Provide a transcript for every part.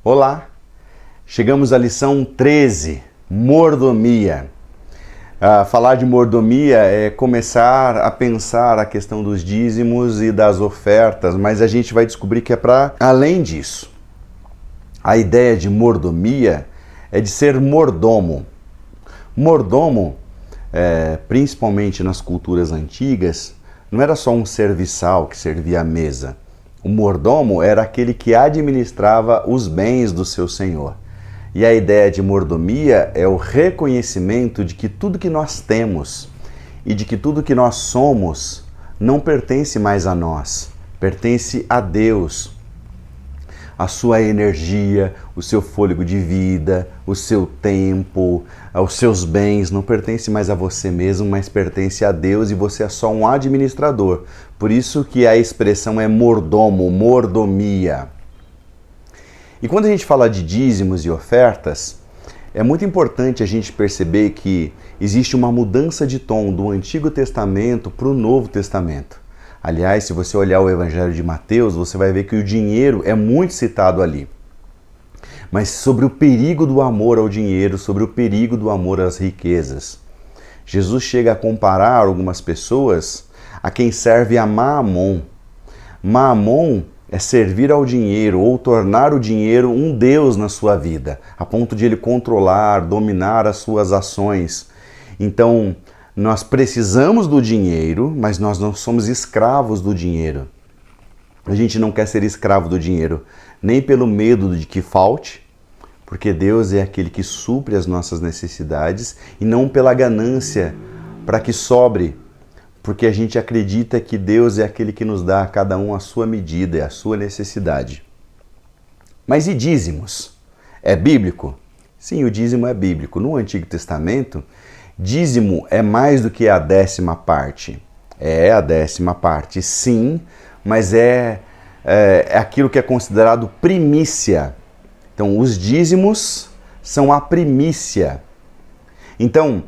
Olá, chegamos à lição 13, mordomia. Falar de mordomia é começar a pensar a questão dos dízimos e das ofertas, mas a gente vai descobrir que é para além disso. A ideia de mordomia é de ser mordomo. Mordomo, principalmente nas culturas antigas, não era só um serviçal que servia à mesa. O mordomo era aquele que administrava os bens do seu senhor. E a ideia de mordomia é o reconhecimento de que tudo que nós temos e de que tudo que nós somos não pertence mais a nós, pertence a Deus. A sua energia, o seu fôlego de vida, o seu tempo, os seus bens não pertence mais a você mesmo, mas pertence a Deus e você é só um administrador. Por isso que a expressão é mordomo, mordomia. E quando a gente fala de dízimos e ofertas, é muito importante a gente perceber que existe uma mudança de tom do Antigo Testamento para o Novo Testamento. Aliás, se você olhar o Evangelho de Mateus, você vai ver que o dinheiro é muito citado ali. Mas sobre o perigo do amor ao dinheiro, sobre o perigo do amor às riquezas. Jesus chega a comparar algumas pessoas a quem serve a Maamon. Maamon é servir ao dinheiro ou tornar o dinheiro um deus na sua vida, a ponto de ele controlar, dominar as suas ações. Então, nós precisamos do dinheiro, mas nós não somos escravos do dinheiro. A gente não quer ser escravo do dinheiro, nem pelo medo de que falte, porque Deus é aquele que supre as nossas necessidades, e não pela ganância para que sobre, porque a gente acredita que Deus é aquele que nos dá a cada um a sua medida e a sua necessidade. Mas e dízimos? É bíblico? Sim, o dízimo é bíblico. No Antigo Testamento, dízimo é mais do que a 10ª parte. É a 10ª parte, sim, mas é aquilo que é considerado primícia. Então, os dízimos são a primícia. Então,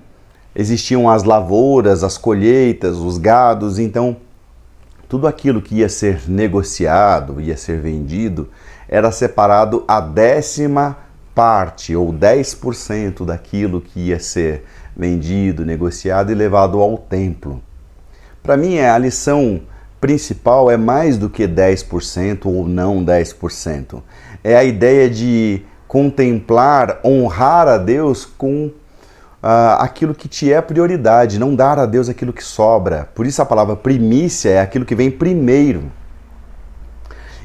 existiam as lavouras, as colheitas, os gados, então tudo aquilo que ia ser negociado, ia ser vendido, era separado a 10ª parte, ou 10% daquilo que ia ser vendido, negociado e levado ao templo. Para mim, a lição principal é mais do que 10% ou não 10%. É a ideia de contemplar, honrar a Deus com aquilo que te é prioridade, não dar a Deus aquilo que sobra. Por isso a palavra primícia é aquilo que vem primeiro.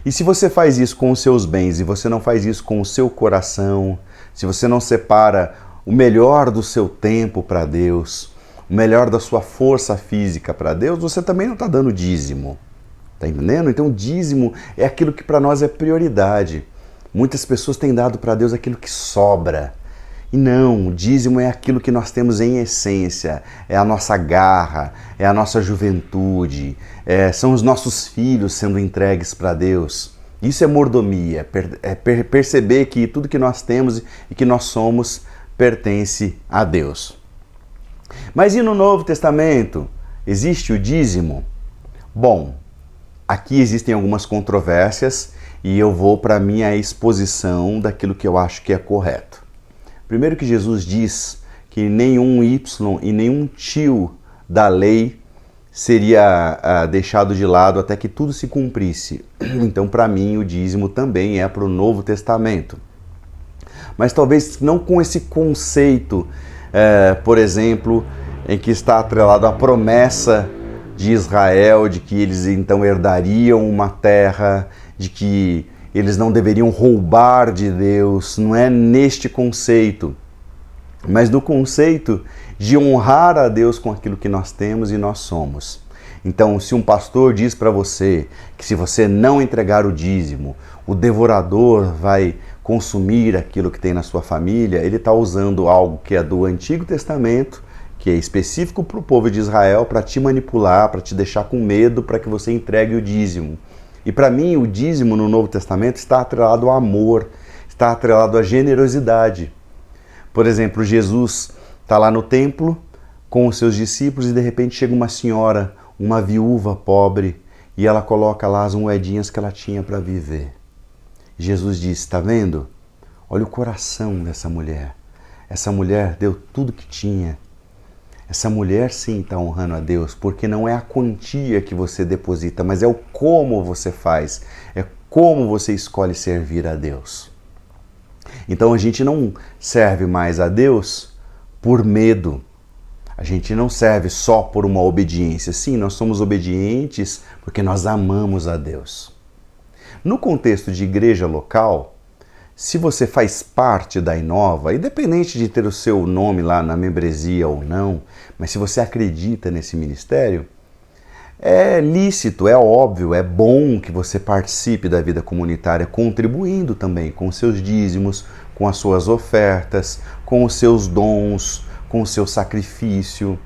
E se você faz isso com os seus bens e você não faz isso com o seu coração, se você não separa o melhor do seu tempo para Deus, o melhor da sua força física para Deus, você também não está dando dízimo. Está entendendo? Então dízimo é aquilo que para nós é prioridade. Muitas pessoas têm dado para Deus aquilo que sobra. E não, o dízimo é aquilo que nós temos em essência, é a nossa garra, é a nossa juventude, são os nossos filhos sendo entregues para Deus. Isso é mordomia, é perceber que tudo que nós temos e que nós somos pertence a Deus. Mas e no Novo Testamento? Existe o dízimo? Bom, aqui existem algumas controvérsias e eu vou para a minha exposição daquilo que eu acho que é correto. Primeiro que Jesus diz que nenhum Y e nenhum tio da lei seria deixado de lado até que tudo se cumprisse. Então, para mim, o dízimo também é para o Novo Testamento. Mas talvez não com esse conceito, por exemplo, em que está atrelado a promessa de Israel, de que eles então herdariam uma terra, de que eles não deveriam roubar de Deus, não é neste conceito, mas no conceito de honrar a Deus com aquilo que nós temos e nós somos. Então, se um pastor diz para você que se você não entregar o dízimo, o devorador vai consumir aquilo que tem na sua família, ele está usando algo que é do Antigo Testamento, que é específico para o povo de Israel, para te manipular, para te deixar com medo, para que você entregue o dízimo. E para mim, o dízimo no Novo Testamento está atrelado ao amor, está atrelado à generosidade. Por exemplo, Jesus está lá no templo com os seus discípulos e de repente chega uma senhora, uma viúva pobre, e ela coloca lá as moedinhas que ela tinha para viver. Jesus disse, está vendo? Olha o coração dessa mulher. Essa mulher deu tudo que tinha. Essa mulher sim está honrando a Deus, porque não é a quantia que você deposita, mas é o como você faz, é como você escolhe servir a Deus. Então a gente não serve mais a Deus por medo. A gente não serve só por uma obediência. Sim, nós somos obedientes porque nós amamos a Deus. No contexto de igreja local, se você faz parte da Inova, independente de ter o seu nome lá na membresia ou não, mas se você acredita nesse ministério, é lícito, é óbvio, é bom que você participe da vida comunitária, contribuindo também com os seus dízimos, com as suas ofertas, com os seus dons, com o seu sacrifício.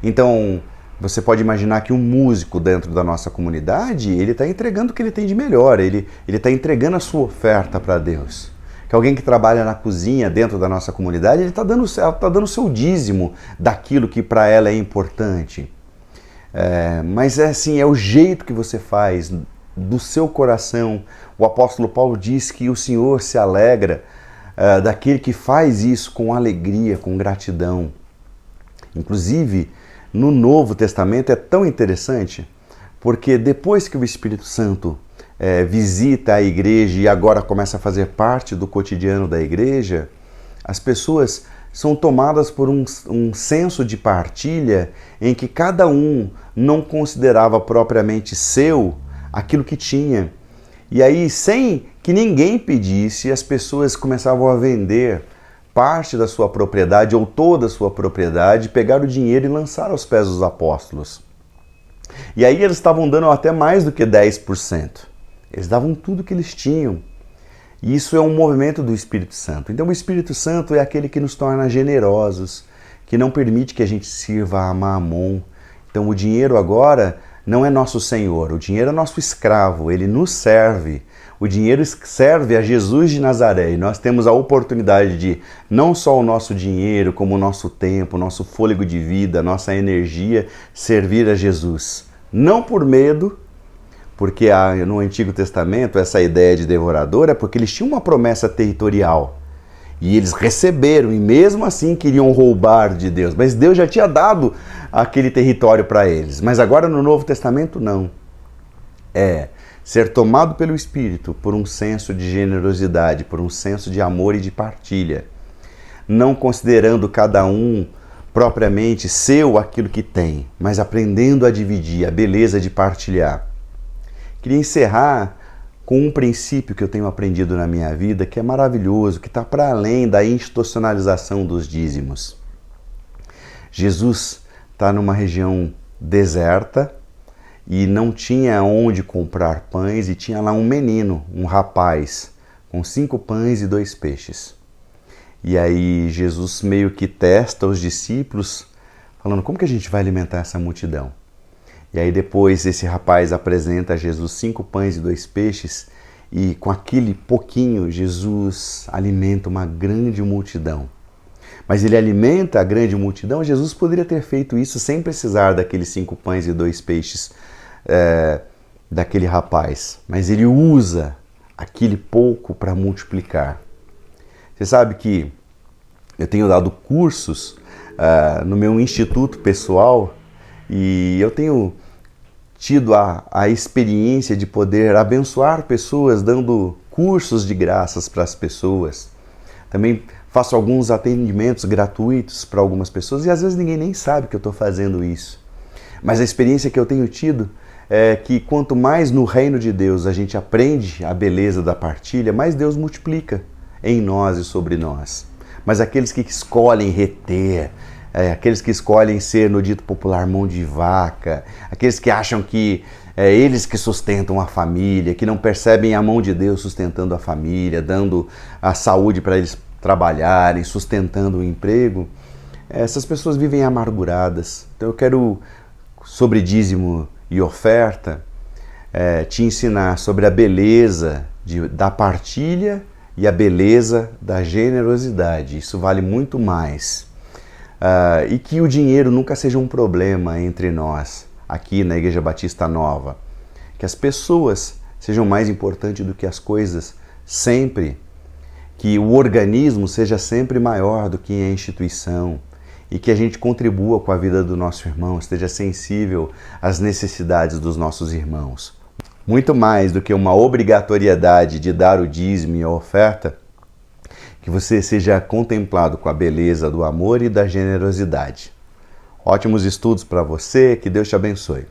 Então, você pode imaginar que um músico dentro da nossa comunidade, ele está entregando o que ele tem de melhor, ele está entregando a sua oferta para Deus. Que alguém que trabalha na cozinha dentro da nossa comunidade, ele está dando o seu dízimo daquilo que para ela é importante. Mas é assim, é o jeito que você faz, do seu coração. O apóstolo Paulo diz que o Senhor se alegra daquele que faz isso com alegria, com gratidão. Inclusive, no Novo Testamento é tão interessante, porque depois que o Espírito Santo visita a igreja e agora começa a fazer parte do cotidiano da igreja, as pessoas são tomadas por um senso de partilha em que cada um não considerava propriamente seu aquilo que tinha. E aí, sem que ninguém pedisse, as pessoas começavam a vender parte da sua propriedade ou toda a sua propriedade, pegar o dinheiro e lançar aos pés dos apóstolos. E aí eles estavam dando até mais do que 10%. Eles davam tudo que eles tinham. E isso é um movimento do Espírito Santo. Então o Espírito Santo é aquele que nos torna generosos, que não permite que a gente sirva a Mamon. Então o dinheiro agora não é nosso senhor, o dinheiro é nosso escravo, ele nos serve. O dinheiro serve a Jesus de Nazaré e nós temos a oportunidade de não só o nosso dinheiro, como o nosso tempo, o nosso fôlego de vida, a nossa energia, servir a Jesus. Não por medo, porque no Antigo Testamento essa ideia de devorador é porque eles tinham uma promessa territorial. E eles receberam e mesmo assim queriam roubar de Deus. Mas Deus já tinha dado aquele território para eles. Mas agora no Novo Testamento não. Ser tomado pelo Espírito por um senso de generosidade, por um senso de amor e de partilha. Não considerando cada um propriamente seu aquilo que tem, mas aprendendo a dividir, a beleza de partilhar. Queria encerrar com um princípio que eu tenho aprendido na minha vida, que é maravilhoso, que está para além da institucionalização dos dízimos. Jesus está numa região deserta e não tinha onde comprar pães e tinha lá um menino, um rapaz, com 5 pães e 2 peixes. E aí Jesus meio que testa os discípulos, falando, como que a gente vai alimentar essa multidão? E aí depois esse rapaz apresenta a Jesus 5 pães e 2 peixes e com aquele pouquinho Jesus alimenta uma grande multidão. Mas ele alimenta a grande multidão, Jesus poderia ter feito isso sem precisar daqueles 5 pães e 2 peixes daquele rapaz. Mas ele usa aquele pouco para multiplicar. Você sabe que eu tenho dado cursos no meu instituto pessoal e eu tenho tido a experiência de poder abençoar pessoas, dando cursos de graças para as pessoas. Também faço alguns atendimentos gratuitos para algumas pessoas e às vezes ninguém nem sabe que eu estou fazendo isso. Mas a experiência que eu tenho tido é que quanto mais no reino de Deus a gente aprende a beleza da partilha, mais Deus multiplica em nós e sobre nós. Mas aqueles que escolhem reter, aqueles que escolhem ser, no dito popular, mão de vaca, aqueles que acham que eles que sustentam a família, que não percebem a mão de Deus sustentando a família, dando a saúde para eles trabalharem, sustentando o emprego, essas pessoas vivem amarguradas. Então eu quero, sobre dízimo e oferta, te ensinar sobre a beleza da partilha e a beleza da generosidade. Isso vale muito mais. E que o dinheiro nunca seja um problema entre nós, aqui na Igreja Batista Nova. Que as pessoas sejam mais importantes do que as coisas sempre. que o organismo seja sempre maior do que a instituição e que a gente contribua com a vida do nosso irmão, esteja sensível às necessidades dos nossos irmãos. Muito mais do que uma obrigatoriedade de dar o dízimo e a oferta, que você seja contemplado com a beleza do amor e da generosidade. Ótimos estudos para você, que Deus te abençoe.